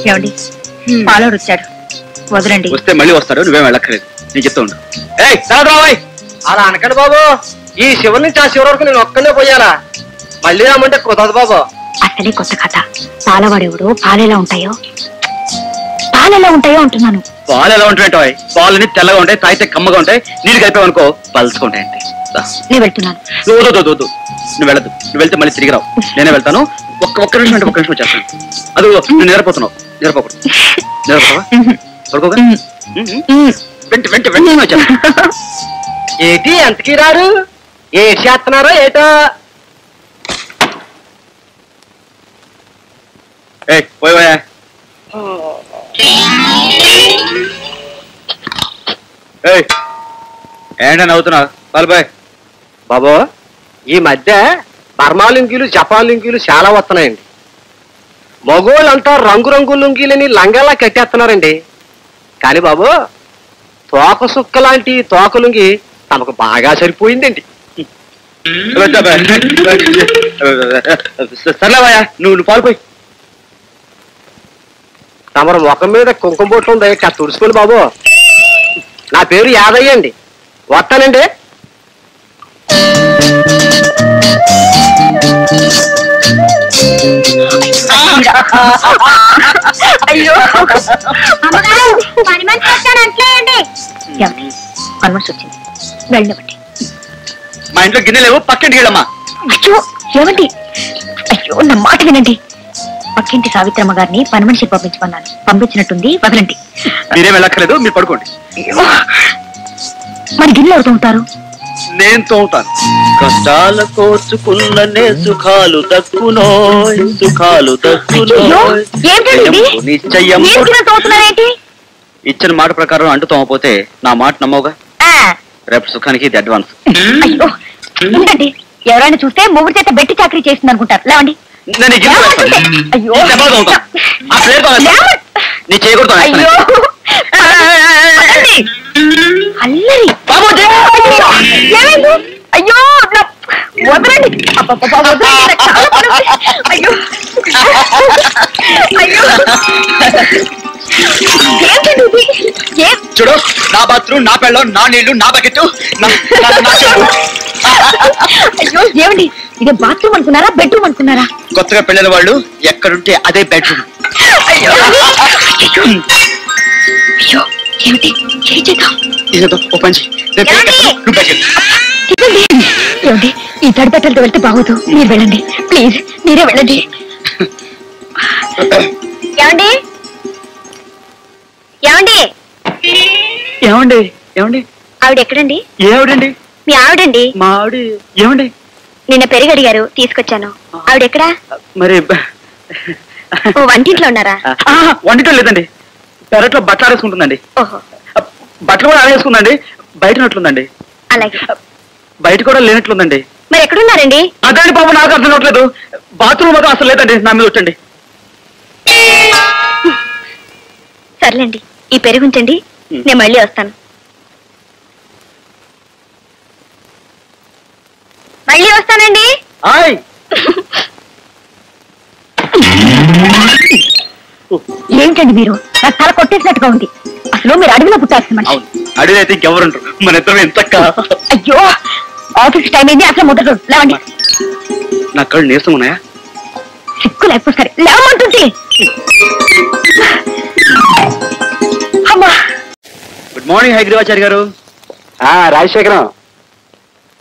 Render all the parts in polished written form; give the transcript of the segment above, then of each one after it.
ఏమండి పాలోడు వచ్చాడు, వదలండి. వస్తే మళ్ళీ వస్తాడు, నువ్వేం వెళ్ళక్కర్లేదు, నేను చెప్తా ఉండు. అలా అనకండి బాబు, ఈ శివుడి నుంచి ఆ శివుడి వరకు నేను ఒక్కనే పోయాలా, మళ్ళీ రామంటే కుదరదు బాబు. అసలే కొత్త కథ. పాలవాడేవుడు పాలెలా ఉంటాయో అంటున్నాను. పాలు ఎలా ఉంటాయి? పాలని తెల్లగా ఉంటాయి, తాగితే కమ్మగా ఉంటాయి, నీళ్ళు కలిపావనుకో పలుచుకుంటాయండి. నేను వెళ్తున్నాను. నువ్వు వెళ్ళదు, నువ్వు వెళ్తే మళ్ళీ తిరిగి రావు, నేనే వెళ్తాను. ఒక్క నిమిషం అంటే ఒక్క నిమిషం వచ్చేస్తాను. అది నువ్వు నిద్రపోతున్నావు, నిద్రపోకూడదు. నిద్రపోతావా? పడుకోగా వెంట వెంట వెంటనే వచ్చాను. ఏటి ఎంతకీ రారు, ఏటి చేస్తున్నారో ఏటో. పోయా ఏంటని అవుతున్నావు? పాల్బాయ్ బాబు, ఈ మధ్య బర్మా లుంగీలు, జపాన్ లుంగీలు చాలా వస్తున్నాయండి. మగోళ్ళంతా రంగురంగు లుంగీలని లంగాలా కట్టేస్తున్నారండి. కానీ బాబు, తోక సుక్క లాంటి తోక లుంగి తమకు బాగా సరిపోయిందండి. సర్లేవయ్యా, నువ్వు పాల్పోయి. తమరు ముఖం మీద కుంకుమ బొట్లు ఉంది, కాస్త తుడుచుకోండి బాబు. నా పేరు యాదయ్య అండి, వస్తానండి. అయ్యో పని మనిషి వచ్చింది, వెళ్ళినవ్వండి. మా ఇంట్లో గిన్నె లేవు, పక్కింటికి వెళ్ళమ్మా. అయ్యో ఏమండి, అయ్యో నా మాట వినండి. పక్కింటి సావిత్రమ్మ గారిని పని మనిషి పంపించమన్నాను, పంపించినట్టుంది, వదలండి. మీరేం వెళ్ళక్కర్లేదు, మీరు పడుకోండి. మరి గిన్నెలు ఎవరు తోముతారు? నేను తోముతాను. కష్టాల కోర్చుకున్ననే సుఖాలు దక్కునో, సుఖాలు తోముతున్నారేంటి? ఇచ్చిన మాట ప్రకారం అంటూ తోమపోతే నా మాట నమ్మవుగా. రేపు సుఖానికి ఇది అడ్వాన్స్. అయ్యో ఏంటండి, ఎవరైనా చూస్తే మొగుడు చేత బెట్టి చాకరీ చేస్తుంది అనుకుంటారు. లేవండి. నీ చేయకూడదు. అల్లరి అయ్యో వదలండి. అయ్యో చూడు, నా బాత్రూమ్, నా పెళ్ళం, నా నీళ్లు, నా బకెట్. అయ్యో ఏమండి, ఇదే బాత్రూమ్ అనుకున్నారా, బెడ్రూమ్ అనుకున్నారా? కొత్తగా పెళ్ళిన వాళ్ళు ఎక్కడుంటే అదే బెడ్రూమ్. అయ్యో ఏమిటి ఏమండి, ఈ తడిపెట్టలతో వెళ్తే బాగోదు, మీరు వెళ్ళండి ప్లీజ్, మీరే వెళ్ళండి. ఏమండి ఏమండి ఏమండి ఏమండి ఆవిడ ఎక్కడండి? ఏవిడండి? మీ ఆవిడండి. మా ఆవిడ. ఏమండి? నిన్న పెరుగు అడిగారు, తీసుకొచ్చాను. ఆవిడ ఎక్కడా? మరి వంటింట్లో ఉన్నారా? వంటింట్లో లేదండి, పెరట్లో బట్టలు ఆడేసుకుంటుందండి. ఓహో, బట్టలు కూడా ఆడేసుకుందండి, బయట నట్లుందండి. అలాగే, బయట కూడా లేనట్లుందండి. మరి ఎక్కడున్నారండి? అదండి బాబు, నాకు అర్థం కావట్లేదు. బాత్రూమ్ మాత్రం అసలు లేదండి, నా మీద వచ్చండి. సర్లేండి, ఈ పెరుగు ఉంచండి, నేను మళ్ళీ వస్తాను. మళ్ళీ వస్తానండి. ఏంటండి మీరు, నాకు తల కొట్టేసినట్టుగా ఉంది. అసలు మీరు అడవిలో పుట్టాల్సిన మనిషి. అడవి అయితే ఇంకెవరుంటారు, మన ఇద్దరం ఎంత. అయ్యో ఆఫీస్ టైం అయింది, అసలు ముద్ర లేవండి. నా కళ్ళు నీరసం ఉన్నాయా? సిక్కు లేకపోతే లేవమంటుంది. అమ్మా. గుడ్ మార్నింగ్ హైగ్రీవాచారి గారు. రాజశేఖరం,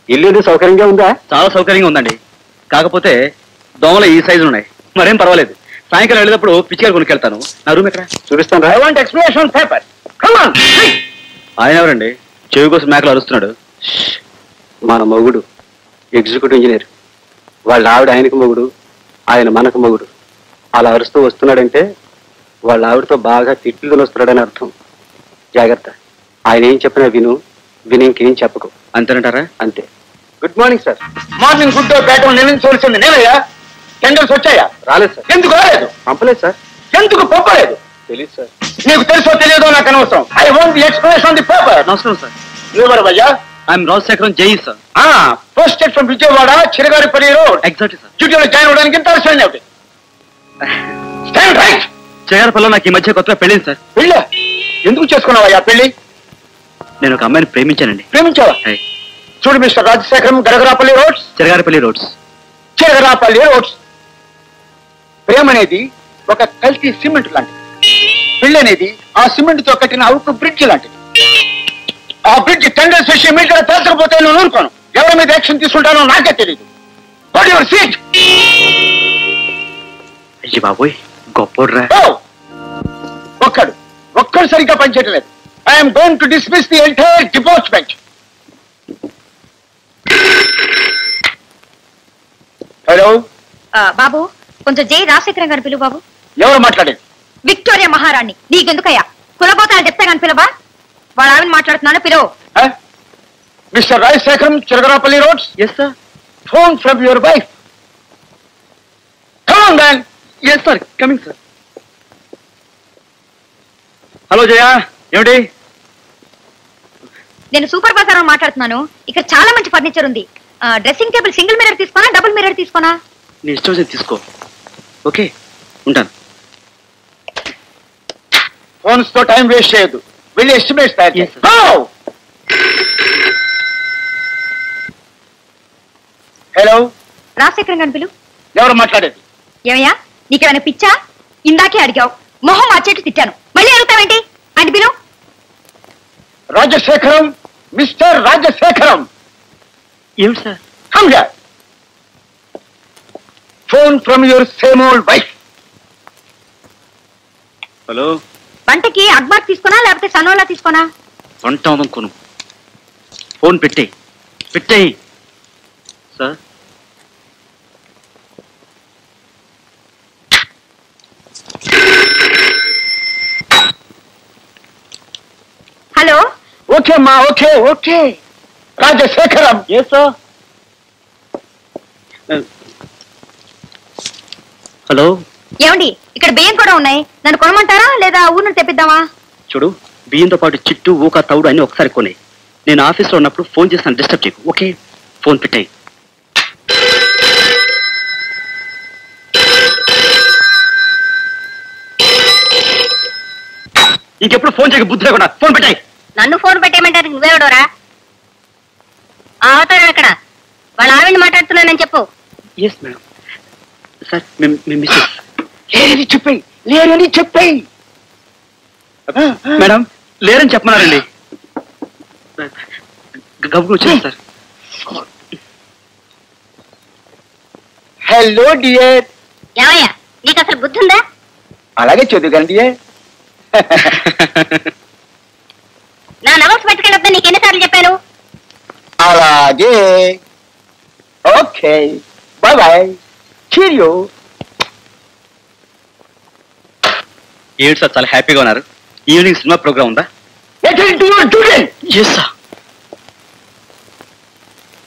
ఇల్లు సౌకర్యంగా ఉందా? చాలా సౌకర్యంగా ఉందండి, కాకపోతే దోమలు ఈ సైజు ఉన్నాయి. మరేం పర్వాలేదు, సాయంకాలం వెళ్ళేటప్పుడు పిచ్చిగారు కొనుక్కెళ్తాను. నా రూమ్ ఎక్కడ? చూపిస్తాను. I want explanation paper. Come on. ఆయన ఎవరండి? చెవి కోసం మేకలు అరుస్తున్నాడు. మన మొగుడు, ఎగ్జిక్యూటివ్ ఇంజనీర్. వాళ్ళ ఆవిడ ఆయనకు మొగుడు, ఆయన మనకు మొగుడు. అలా అరుస్తూ వస్తున్నాడంటే వాళ్ళ ఆవిడతో బాగా తిట్లు వస్తున్నాడని అర్థం. జాగ్రత్త, ఆయన ఏం చెప్పినా విను, విని ఇంకేం చెప్పకు. అంతేనంటారా? అంతే. Good morning sir. Morning good bat నేను చూసింది నేనయ్యా. టెండర్స్ వచ్చాయా? రాలేదు సార్. ఎందుకు రాలేదు? పంపలేదు సార్. ఎందుకు పంపలేదు? తెలీదు సార్. నీకు తెలుసో తెలియదో నాకు అనవసరం. I want the explanation on the paper. నమస్కారం సార్. ఎవరు భయ్యా? I'm Rajasekharam, JE sir. Post from Vijayawada, Chiragaripalli road. Exactly sir. డ్యూటీలో జాయిన్ అవడానికి ఎంత అవసరం ఏమిటి? Stand right. చేయాలపల్లిలో నాకు ఈ మధ్య కొత్తగా పెళ్ళింది సార్. పెళ్ళి ఎందుకు చేసుకున్నావా పెళ్లి? నేను ఒక అమ్మాయిని ప్రేమించానండి. ప్రేమించావా? చూడు mister Rajasekharam, Garagarapalli roads, Cheragarapalli roads. Chiragarapalli roads. ప్రేమ అనేది ఒక కల్తీ సిమెంట్ లాంటిది. పెళ్లి అనేది ఆ సిమెంట్ తో కట్టిన అవుకు బ్రిడ్జ్ లాంటిది. ఆ బ్రిడ్జ్ టెండర్స్ విషయం మీద తేల్చకపోతే నేను ఊరుకోను. ఎవరి మీద యాక్షన్ తీసుకుంటానో నాకే తెలియదు. What your seat? అయ్యి బాబోయ్, గొప్పోడ్రా. ఒక్కడు సరిగ్గా పనిచేయటం లేదు. I'm going to dismiss the entire department. Hello బాబు, కొంచెం జై రాజశేఖరం గారు పిలువు బాబు. ఎవరు మాట్లాడేది? విక్టోరియా మహారాణి. నీకెందుకయ్యా కులబోతాలు చెప్తే కానీ పిలవా? వాళ్ళ ఆవిడ మాట్లాడుతున్నాను, పిలువు. Mister Rajasekharam, Chiragarapalli roads. Yes sir. Phone from your wife. Come on man. Yes sir, coming sir. Hello Jaya, ఏమిటి? నేను సూపర్ బజార్ లో మాట్లాడుతున్నాను. ఇక్కడ చాలా మంచి ఫర్నిచర్ ఉంది. డ్రెస్సింగ్ టేబుల్ సింగిల్ మిర్రర్ తీసుకోనా, డబుల్ మిర్రర్ తీసుకోనా? నీ ఇష్టం వచ్చింది తీసుకో. ఓకే, ఉంటాను. ఫోన్స్ తో టైం వేస్ట్ చేయొద్దు. వెళ్ళి ఎస్టిమేట్స్ తయారు చేయి. హలో రాజశేఖరం గారిని పిలువు. ఎవరు మాట్లాడేది? ఏమయ్యా, నీకేమైనా పిచ్చా? ఇందాకే అడిగావు, మొహం మార్చేట్టు తిట్టాను, మళ్ళీ అడుగుతావేంటి? అంటే పిలువు. రాజశేఖరం, మిస్టర్ రాజశేఖరం. ఏమిటి sir? Come here. Phone from your same old wife. Hello. వంటకి అక్బార్ తీసుకోనా లేకపోతే సనోలా తీసుకోనా? వంట కొను. ఫోన్ పెట్టేయి, పెట్టేయి. Sir, hello. ఓకే అమ్మా, okay okay. Rajasekharam. Yes sir. Hello. ఏమండి, ఇక్కడ బియ్యం కూడా ఉన్నాయి, నన్ను కొనమంటారా లేదా ఊరు నుండి తెప్పిద్దామా? చూడు, బియ్యంతో పాటు చిట్టు, ఊక, తౌడు అన్ని ఒకసారి కొన్నాయి. నేను ఆఫీస్లో ఉన్నప్పుడు ఫోన్ చేస్తాను, డిస్టర్బ్ చేయకు. ఓకే, ఫోన్ పెట్టాయి. ఇంకెప్పుడు ఫోన్ చేయక, బుద్ధి లేకుండా ఫోన్ పెట్టాయి. నన్ను ఫోన్ పెట్టేయమంటారు, నువ్వేడోరా? అవుతాడు ఇక్కడ, వాళ్ళ ఆవిడ మాట్లాడుతున్నానని చెప్పు. Yes madam. సార్, మేము మిస్సెస్. లేరని చెప్పాయి, లేరని చెప్పాయి. మేడం, లేరని చెప్పమన్నారండి. గబుకు వచ్చాను సార్. Hello dear. ఏమయ్యా, నీకు అసలు బుద్ధి ఉందా? అలాగే చదువు కానీ డియర్. నా నవల్స్ పట్టుకెళ్ళొద్దా నీకు ఎన్నిసార్లు చెప్పాను? అలాగే. Okay, bye bye. చీరియో. ఏడు సార్, చాలా హ్యాపీగా ఉన్నారు. ఈవినింగ్ సినిమా ప్రోగ్రామ్ ఉందా? Get into your duty. Yes sir.